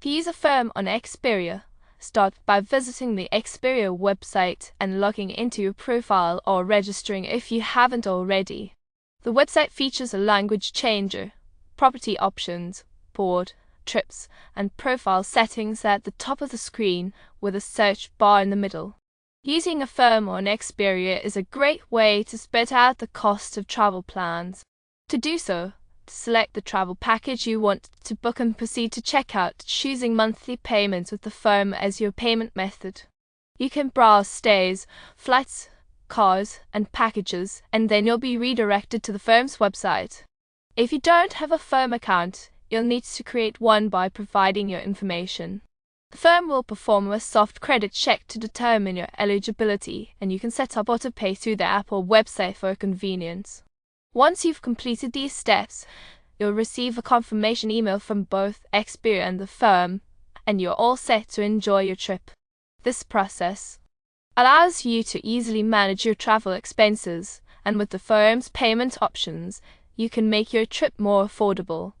To use Affirm on Expedia, start by visiting the Expedia website and logging into your profile or registering if you haven't already. The website features a language changer, property options, port, trips, and profile settings at the top of the screen with a search bar in the middle. Using Affirm on Expedia is a great way to spread out the cost of travel plans. To do so, select the travel package you want to book and proceed to checkout, choosing monthly payments with Affirm as your payment method. You can browse stays, flights, cars, and packages, and then you'll be redirected to the firm's website. If you don't have a Affirm account, you'll need to create one by providing your information. The firm will perform a soft credit check to determine your eligibility, and you can set up autopay through the app or website for convenience. Once you've completed these steps, you'll receive a confirmation email from both Expedia and the firm, and you're all set to enjoy your trip. This process allows you to easily manage your travel expenses, and with the firm's payment options, you can make your trip more affordable.